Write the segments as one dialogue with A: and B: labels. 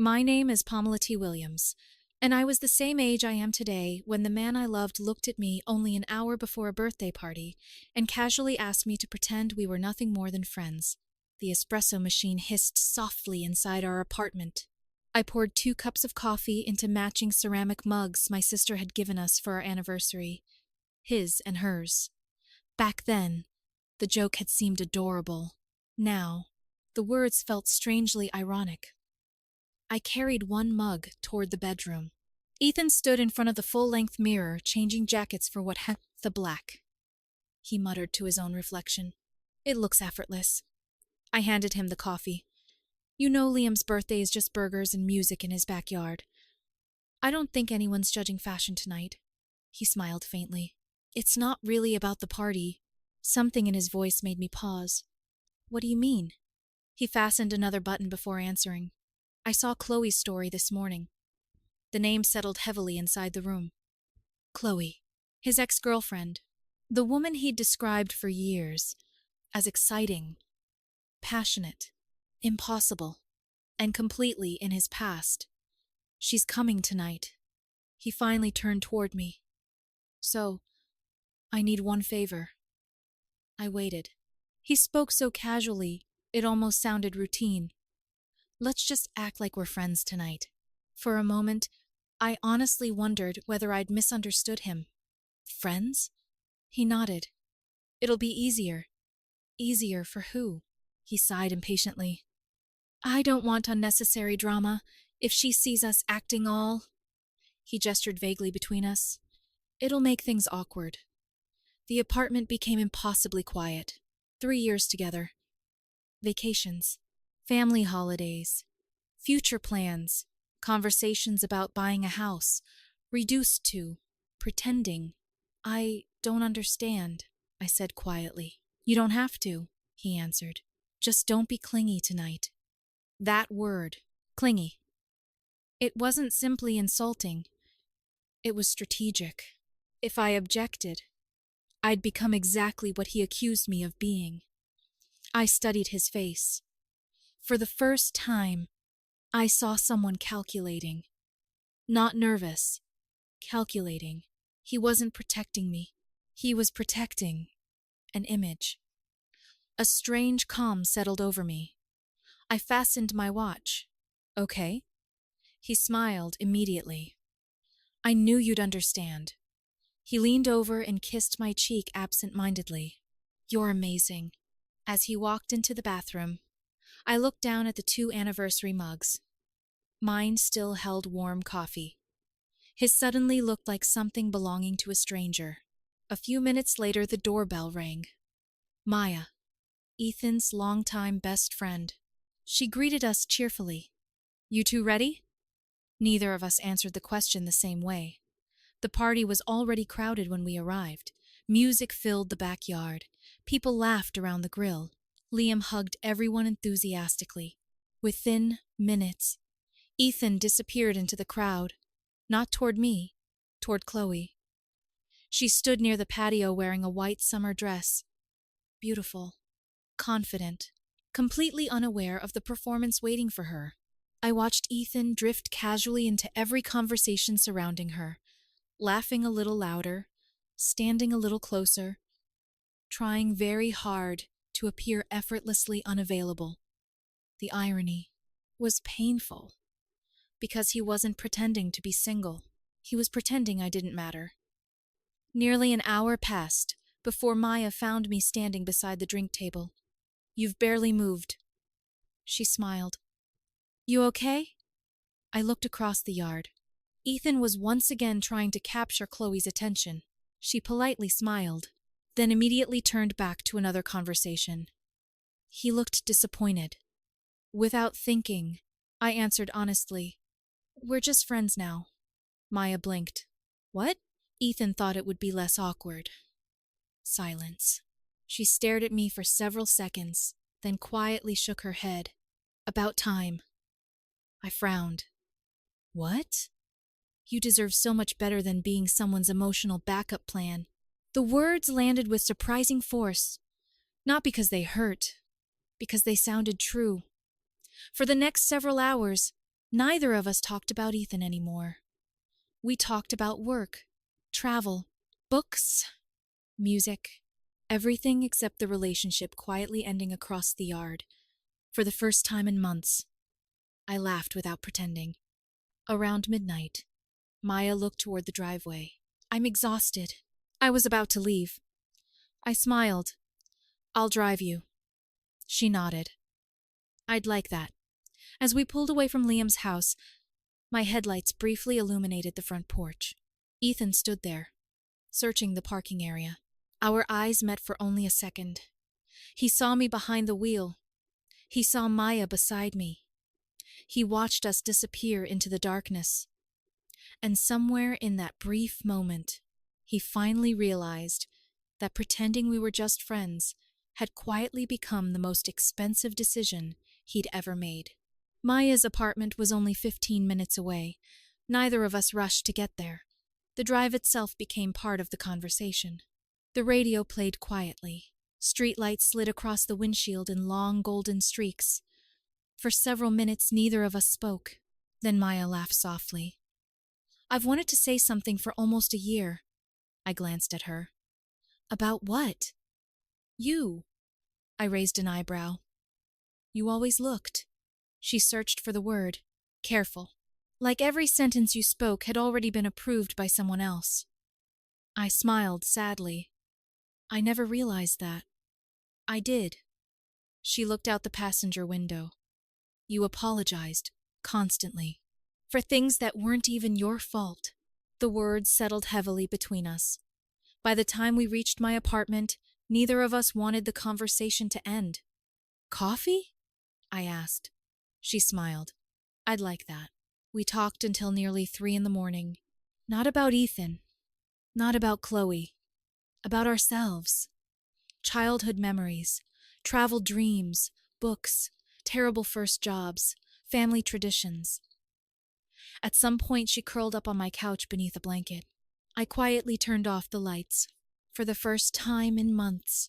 A: My name is Pamela T. Williams, and I was the same age I am today when the man I loved looked at me only an hour before a birthday party and casually asked me to pretend we were nothing more than friends. The espresso machine hissed softly inside our apartment. I poured 2 cups of coffee into matching ceramic mugs my sister had given us for our anniversary, his and hers. Back then, the joke had seemed adorable. Now, the words felt strangely ironic. I carried 1 mug toward the bedroom. Ethan stood in front of the full-length mirror, changing jackets for what had the black. He muttered to his own reflection. It looks effortless. I handed him the coffee. You know Liam's birthday is just burgers and music in his backyard. I don't think anyone's judging fashion tonight. He smiled faintly. It's not really about the party. Something in his voice made me pause. What do you mean? He fastened another button before answering. I saw Chloe's story this morning. The name settled heavily inside the room. Chloe, his ex-girlfriend, the woman he'd described for years as exciting, passionate, impossible, and completely in his past. She's coming tonight. He finally turned toward me. So, I need one favor. I waited. He spoke so casually, it almost sounded routine. Let's just act like we're friends tonight. For a moment, I honestly wondered whether I'd misunderstood him. Friends? He nodded. It'll be easier. Easier for who? He sighed impatiently. I don't want unnecessary drama. If she sees us acting all... He gestured vaguely between us. It'll make things awkward. The apartment became impossibly quiet. 3 years together. Vacations. Family holidays. Future plans. Conversations about buying a house. Reduced to pretending. I don't understand, I said quietly. You don't have to, he answered. Just don't be clingy tonight. That word, clingy. It wasn't simply insulting. It was strategic. If I objected, I'd become exactly what he accused me of being. I studied his face. For the first time, I saw someone calculating. Not nervous. Calculating. He wasn't protecting me. He was protecting an image. A strange calm settled over me. I fastened my watch. Okay. He smiled immediately. I knew you'd understand. He leaned over and kissed my cheek absent-mindedly. You're amazing. As he walked into the bathroom, I looked down at the 2 anniversary mugs. Mine still held warm coffee. His suddenly looked like something belonging to a stranger. A few minutes later, the doorbell rang. Maya, Ethan's longtime best friend. She greeted us cheerfully. You 2 ready? Neither of us answered the question the same way. The party was already crowded when we arrived. Music filled the backyard. People laughed around the grill. Liam hugged everyone enthusiastically. Within minutes, Ethan disappeared into the crowd. Not toward me, toward Chloe. She stood near the patio wearing a white summer dress. Beautiful, confident, completely unaware of the performance waiting for her. I watched Ethan drift casually into every conversation surrounding her, laughing a little louder, standing a little closer, trying very hard to appear effortlessly unavailable. The irony was painful, because he wasn't pretending to be single. He was pretending I didn't matter. Nearly an hour passed before Maya found me standing beside the drink table. You've barely moved. She smiled. You okay? I looked across the yard. Ethan was once again trying to capture Chloe's attention. She politely smiled, then immediately turned back to another conversation. He looked disappointed. Without thinking, I answered honestly, We're just friends now. Maya blinked. What? Ethan thought it would be less awkward. Silence. She stared at me for several seconds, then quietly shook her head. About time. I frowned. What? You deserve so much better than being someone's emotional backup plan. The words landed with surprising force, not because they hurt, because they sounded true. For the next several hours, Neither of us talked about Ethan anymore. We talked about work, travel, books, music, everything except the relationship quietly ending across the yard. For the first time in months, I laughed without pretending. Around midnight, Maya looked toward the driveway. I'm exhausted. I was about to leave. I smiled. I'll drive you. She nodded. I'd like that. As we pulled away from Liam's house, my headlights briefly illuminated the front porch. Ethan stood there, searching the parking area. Our eyes met for only a second. He saw me behind the wheel. He saw Maya beside me. He watched us disappear into the darkness. And somewhere in that brief moment, he finally realized that pretending we were just friends had quietly become the most expensive decision he'd ever made. Maya's apartment was only 15 minutes away. Neither of us rushed to get there. The drive itself became part of the conversation. The radio played quietly. Streetlights slid across the windshield in long golden streaks. For several minutes, neither of us spoke. Then Maya laughed softly. I've wanted to say something for almost a year. I glanced at her. About what? You. I raised an eyebrow. You always looked. She searched for the word. Careful. Like every sentence you spoke had already been approved by someone else. I smiled sadly. I never realized that. I did. She looked out the passenger window. You apologized, constantly, for things that weren't even your fault. The words settled heavily between us. By the time we reached my apartment, neither of us wanted the conversation to end. Coffee? I asked. She smiled. I'd like that. We talked until nearly 3 a.m. Not about Ethan. Not about Chloe. About ourselves. Childhood memories. Travel dreams. Books. Terrible first jobs. Family traditions. At some point, she curled up on my couch beneath a blanket. I quietly turned off the lights. For the first time in months,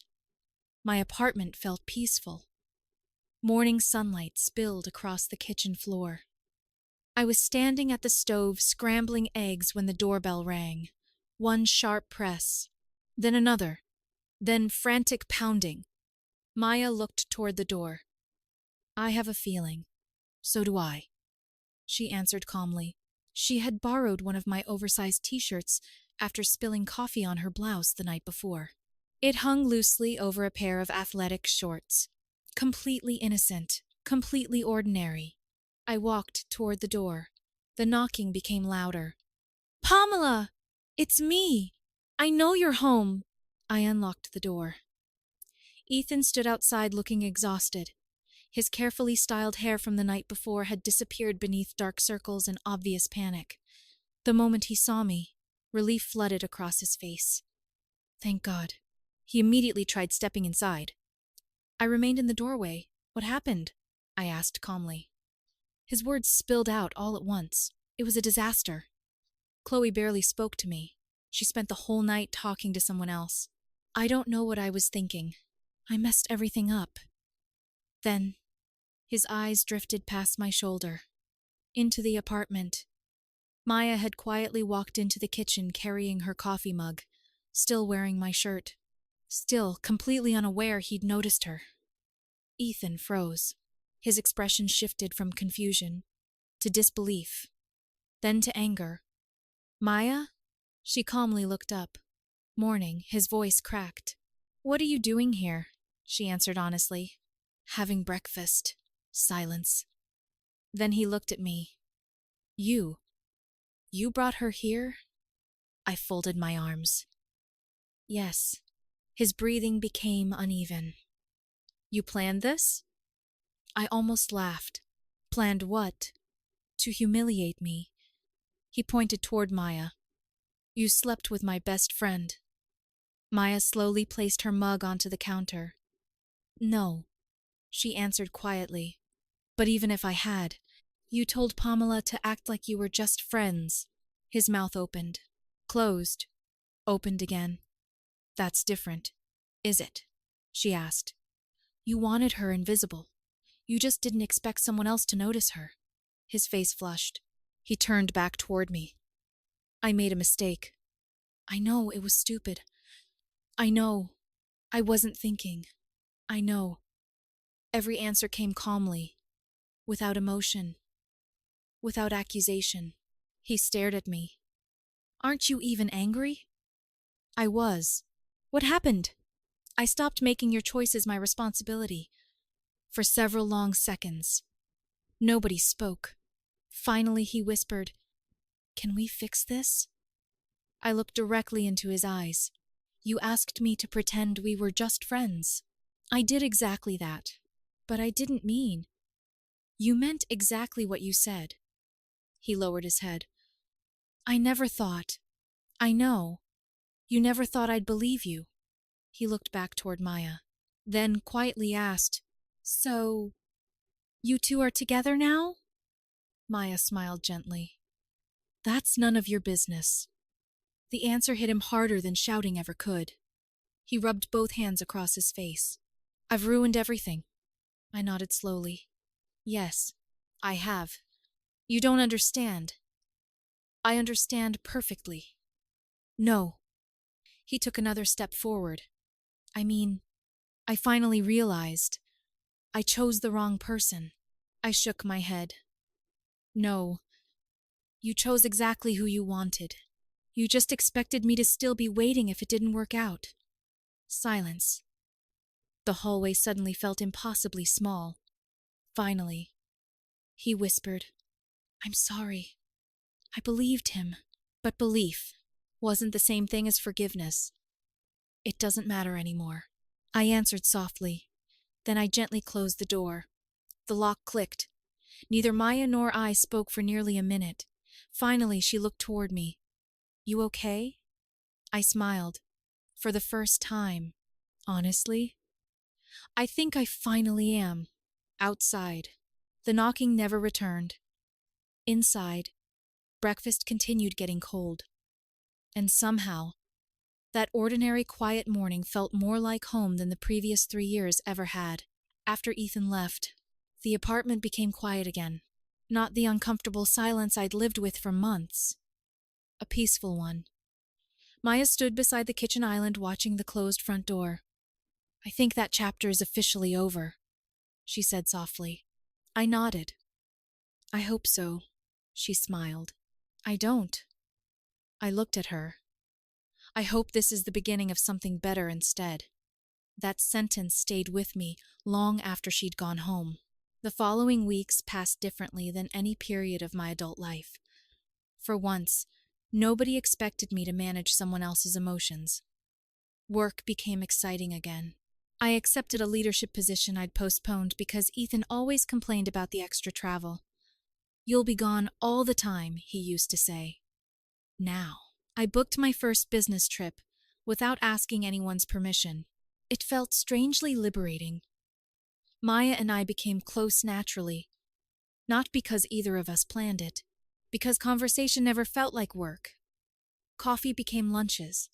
A: my apartment felt peaceful. Morning sunlight spilled across the kitchen floor. I was standing at the stove scrambling eggs when the doorbell rang. One sharp press, then another, then frantic pounding. Maya looked toward the door. I have a feeling. So do I. She answered calmly. She had borrowed one of my oversized t-shirts after spilling coffee on her blouse the night before. It hung loosely over a pair of athletic shorts. Completely innocent, completely ordinary. I walked toward the door. The knocking became louder. Pamela! It's me! I know you're home! I unlocked the door. Ethan stood outside looking exhausted. His carefully styled hair from the night before had disappeared beneath dark circles and obvious panic. The moment he saw me, relief flooded across his face. Thank God. He immediately tried stepping inside. I remained in the doorway. What happened? I asked calmly. His words spilled out all at once. It was a disaster. Chloe barely spoke to me. She spent the whole night talking to someone else. I don't know what I was thinking. I messed everything up. Then, his eyes drifted past my shoulder, into the apartment. Maya had quietly walked into the kitchen carrying her coffee mug, still wearing my shirt. Still completely unaware he'd noticed her. Ethan froze. His expression shifted from confusion to disbelief, then to anger. Maya? She calmly looked up. Morning, his voice cracked. What are you doing here? She answered honestly. Having breakfast. Silence. Then he looked at me. You brought her here? I folded my arms. Yes. His breathing became uneven. You planned this? I almost laughed. Planned what? To humiliate me. He pointed toward Maya. You slept with my best friend. Maya slowly placed her mug onto the counter. No, she answered quietly. But even if I had, you told Pamela to act like you were just friends. His mouth opened, closed, opened again. That's different, is it? She asked. You wanted her invisible. You just didn't expect someone else to notice her. His face flushed. He turned back toward me. I made a mistake. I know it was stupid. I know. I wasn't thinking. I know. Every answer came calmly, without emotion, without accusation. He stared at me. Aren't you even angry? I was. What happened? I stopped making your choices my responsibility. For several long seconds, nobody spoke. Finally, he whispered, "Can we fix this?" I looked directly into his eyes. You asked me to pretend we were just friends. I did exactly that. But I didn't mean. You meant exactly what you said. He lowered his head. I never thought. I know. You never thought I'd believe you. He looked back toward Maya, then quietly asked, So, you two are together now? Maya smiled gently. That's none of your business. The answer hit him harder than shouting ever could. He rubbed both hands across his face. I've ruined everything. I nodded slowly. Yes, I have. You don't understand. I understand perfectly. No. He took another step forward. I mean, I finally realized I chose the wrong person. I shook my head. No. You chose exactly who you wanted. You just expected me to still be waiting if it didn't work out. Silence. The hallway suddenly felt impossibly small. Finally, he whispered, I'm sorry. I believed him. But belief wasn't the same thing as forgiveness. It doesn't matter anymore. I answered softly. Then I gently closed the door. The lock clicked. Neither Maya nor I spoke for nearly a minute. Finally, she looked toward me. You okay? I smiled. For the first time. Honestly? I think I finally am. Outside. The knocking never returned. Inside, breakfast continued getting cold. And somehow, that ordinary quiet morning felt more like home than the previous 3 years ever had. After Ethan left, the apartment became quiet again. Not the uncomfortable silence I'd lived with for months. A peaceful one. Maya stood beside the kitchen island watching the closed front door. I think that chapter is officially over, she said softly. I nodded. I hope so, she smiled. I don't. I looked at her. I hope this is the beginning of something better instead. That sentence stayed with me long after she'd gone home. The following weeks passed differently than any period of my adult life. For once, nobody expected me to manage someone else's emotions. Work became exciting again. I accepted a leadership position I'd postponed because Ethan always complained about the extra travel. You'll be gone all the time, he used to say. Now, I booked my first business trip without asking anyone's permission. It felt strangely liberating. Maya and I became close naturally, not because either of us planned it, because conversation never felt like work. Coffee became lunches.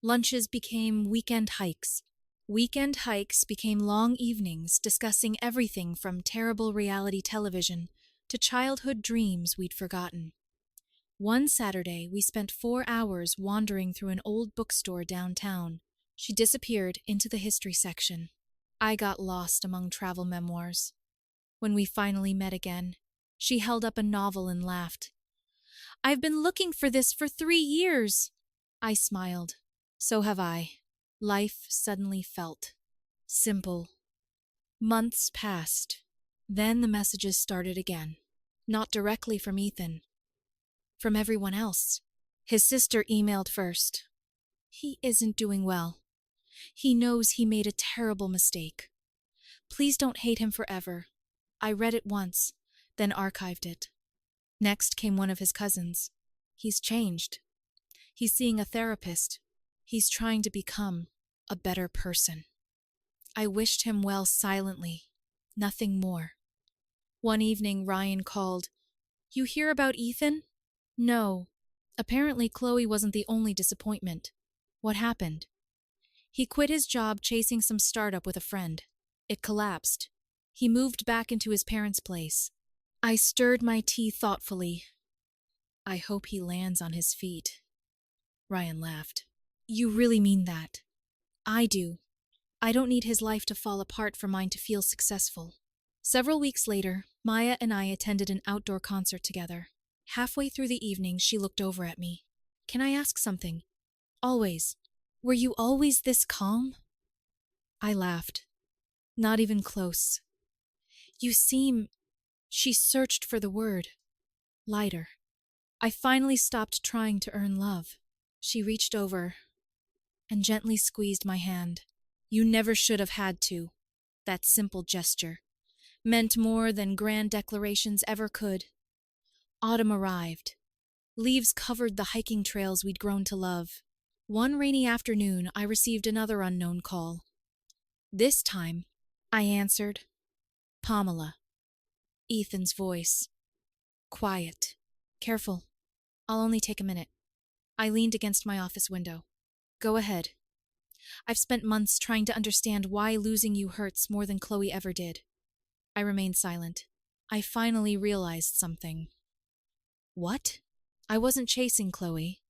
A: Lunches became weekend hikes. Weekend hikes became long evenings discussing everything from terrible reality television to childhood dreams we'd forgotten. One Saturday, we spent 4 hours wandering through an old bookstore downtown. She disappeared into the history section. I got lost among travel memoirs. When we finally met again, she held up a novel and laughed. I've been looking for this for 3 years. I smiled. So have I. Life suddenly felt simple. Months passed. Then the messages started again. Not directly from Ethan. From everyone else. His sister emailed first. He isn't doing well. He knows he made a terrible mistake. Please don't hate him forever. I read it once, then archived it. Next came one of his cousins. He's changed. He's seeing a therapist. He's trying to become a better person. I wished him well silently. Nothing more. One evening, Ryan called. You hear about Ethan? No. Apparently, Chloe wasn't the only disappointment. What happened? He quit his job chasing some startup with a friend. It collapsed. He moved back into his parents' place. I stirred my tea thoughtfully. I hope he lands on his feet. Ryan laughed. You really mean that? I do. I don't need his life to fall apart for mine to feel successful. Several weeks later, Maya and I attended an outdoor concert together. Halfway through the evening, she looked over at me. Can I ask something? Always. Were you always this calm? I laughed. Not even close. You seem... She searched for the word. Lighter. I finally stopped trying to earn love. She reached over and gently squeezed my hand. You never should have had to. That simple gesture meant more than grand declarations ever could. Autumn arrived. Leaves covered the hiking trails we'd grown to love. One rainy afternoon, I received another unknown call. This time, I answered. Pamela. Ethan's voice. Quiet. Careful. I'll only take a minute. I leaned against my office window. Go ahead. I've spent months trying to understand why losing you hurts more than Chloe ever did. I remained silent. I finally realized something. What? I wasn't chasing Chloe.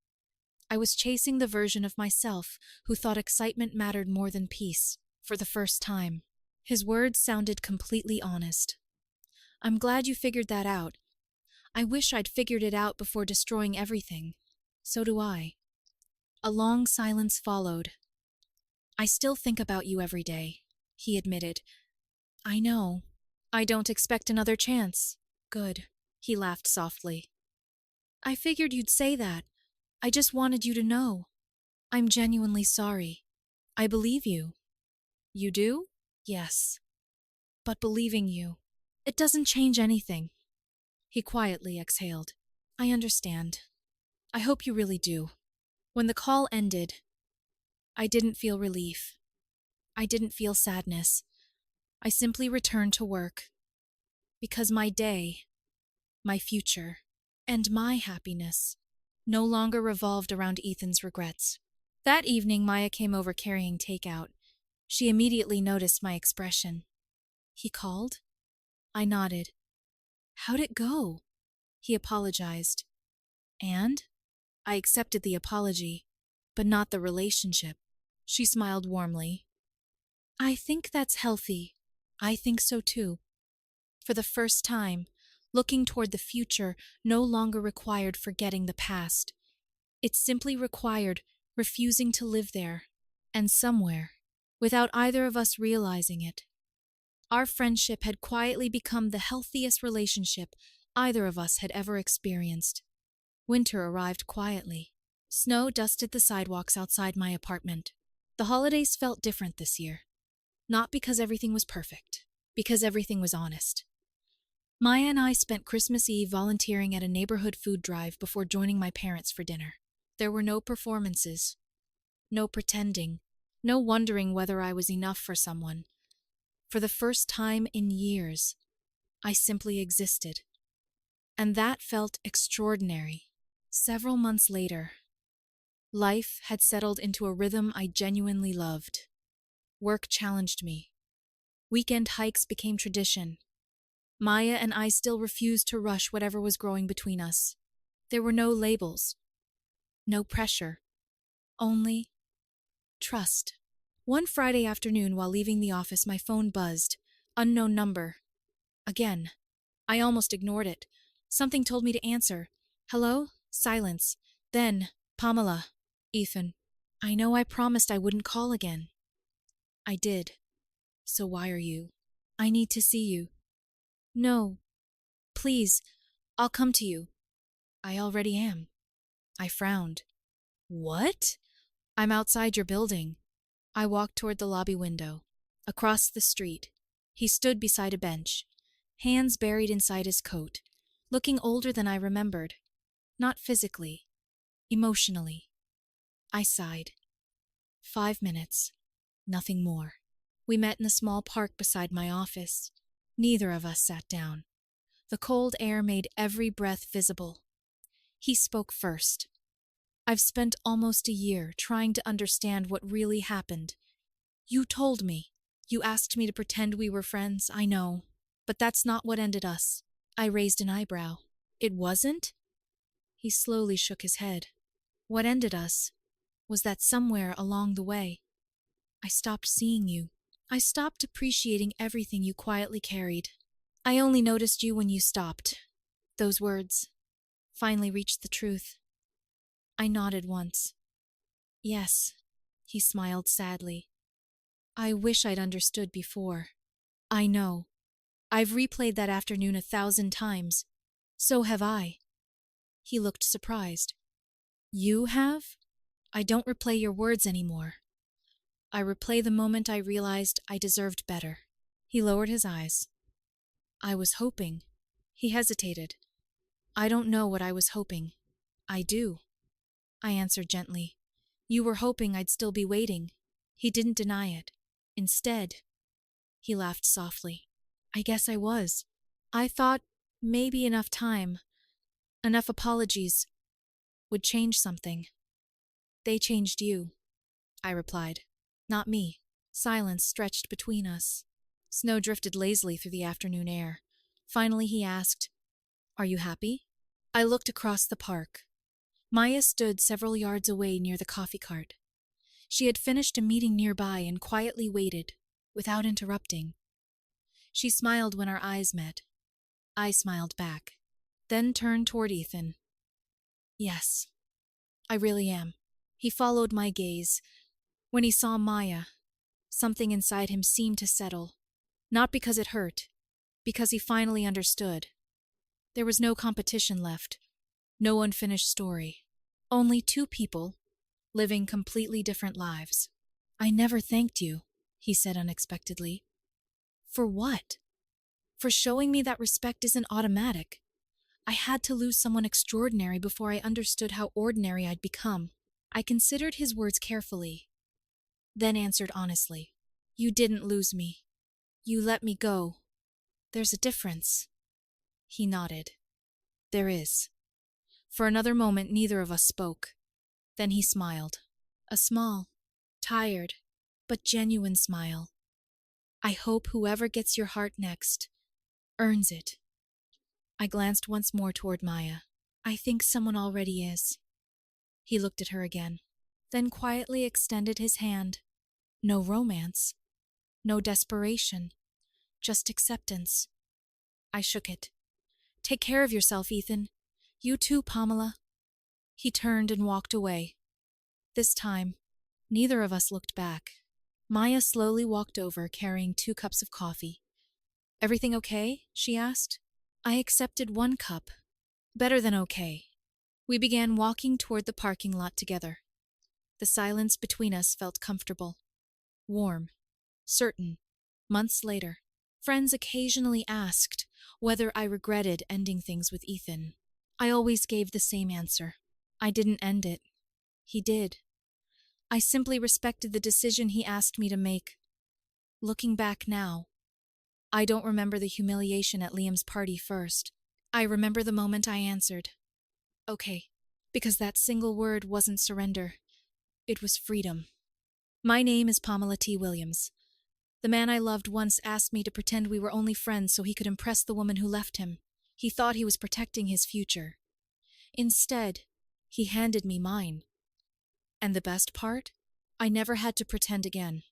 A: I was chasing the version of myself who thought excitement mattered more than peace, for the first time. His words sounded completely honest. I'm glad you figured that out. I wish I'd figured it out before destroying everything. So do I. A long silence followed. I still think about you every day, he admitted. I know. I don't expect another chance. Good. He laughed softly. I figured you'd say that. I just wanted you to know. I'm genuinely sorry. I believe you. You do? Yes. But believing you, it doesn't change anything. He quietly exhaled. I understand. I hope you really do. When the call ended, I didn't feel relief. I didn't feel sadness. I simply returned to work. Because my day, my future, and my happiness no longer revolved around Ethan's regrets. That evening, Maya came over carrying takeout. She immediately noticed my expression. He called? I nodded. How'd it go? He apologized. And? I accepted the apology, but not the relationship. She smiled warmly. I think that's healthy. I think so too. For the first time, looking toward the future no longer required forgetting the past. It simply required refusing to live there, and somewhere, without either of us realizing it. Our friendship had quietly become the healthiest relationship either of us had ever experienced. Winter arrived quietly. Snow dusted the sidewalks outside my apartment. The holidays felt different this year. Not because everything was perfect, because everything was honest. Maya and I spent Christmas Eve volunteering at a neighborhood food drive before joining my parents for dinner. There were no performances, no pretending, no wondering whether I was enough for someone. For the first time in years, I simply existed. And that felt extraordinary. Several months later, life had settled into a rhythm I genuinely loved. Work challenged me. Weekend hikes became tradition. Maya and I still refused to rush whatever was growing between us. There were no labels, no pressure, only trust. One Friday afternoon while leaving the office, my phone buzzed. Unknown number. Again. I almost ignored it. Something told me to answer. Hello? Silence. Then, Pamela. Ethan. I know I promised I wouldn't call again. I did. So why are you? I need to see you. No. Please, I'll come to you. I already am. I frowned. What? I'm outside your building. I walked toward the lobby window. Across the street, he stood beside a bench, hands buried inside his coat, looking older than I remembered. Not physically, emotionally. I sighed. 5 minutes. Nothing more. We met in a small park beside my office. Neither of us sat down. The cold air made every breath visible. He spoke first. I've spent almost a year trying to understand what really happened. You told me. You asked me to pretend we were friends, I know. But that's not what ended us. I raised an eyebrow. It wasn't? He slowly shook his head. What ended us was that somewhere along the way, I stopped seeing you. I stopped appreciating everything you quietly carried. I only noticed you when you stopped. Those words finally reached the truth. I nodded once. Yes, he smiled sadly. I wish I'd understood before. I know. I've replayed that afternoon 1,000 times. So have I. He looked surprised. You have? I don't replay your words anymore. I replay the moment I realized I deserved better. He lowered his eyes. I was hoping. He hesitated. I don't know what I was hoping. I do, I answered gently. You were hoping I'd still be waiting. He didn't deny it. Instead, he laughed softly. I guess I was. I thought maybe enough time, enough apologies, would change something. They changed you, I replied. Not me. Silence stretched between us. Snow drifted lazily through the afternoon air. Finally he asked, Are you happy? I looked across the park. Maya stood several yards away near the coffee cart. She had finished a meeting nearby and quietly waited, without interrupting. She smiled when our eyes met. I smiled back, then turned toward Ethan. Yes, I really am. He followed my gaze. When he saw Maya, something inside him seemed to settle. Not because it hurt, because he finally understood. There was no competition left, no unfinished story. Only two people, living completely different lives. I never thanked you, he said unexpectedly. For what? For showing me that respect isn't automatic. I had to lose someone extraordinary before I understood how ordinary I'd become. I considered his words carefully, then answered honestly. You didn't lose me. You let me go. There's a difference. He nodded. There is. For another moment, neither of us spoke. Then he smiled. A small, tired, but genuine smile. I hope whoever gets your heart next earns it. I glanced once more toward Maya. I think someone already is. He looked at her again, then quietly extended his hand. No romance, no desperation, just acceptance. I shook it. Take care of yourself, Ethan. You too, Pamela. He turned and walked away. This time, neither of us looked back. Maya slowly walked over, carrying 2 cups of coffee. Everything okay? She asked. I accepted 1 cup. Better than okay. We began walking toward the parking lot together. The silence between us felt comfortable, warm, certain. Months later, friends occasionally asked whether I regretted ending things with Ethan. I always gave the same answer. I didn't end it. He did. I simply respected the decision he asked me to make. Looking back now, I don't remember the humiliation at Liam's party first. I remember the moment I answered, okay, because that single word wasn't surrender. It was freedom. My name is Pamela T. Williams. The man I loved once asked me to pretend we were only friends so he could impress the woman who left him. He thought he was protecting his future. Instead, he handed me mine. And the best part? I never had to pretend again.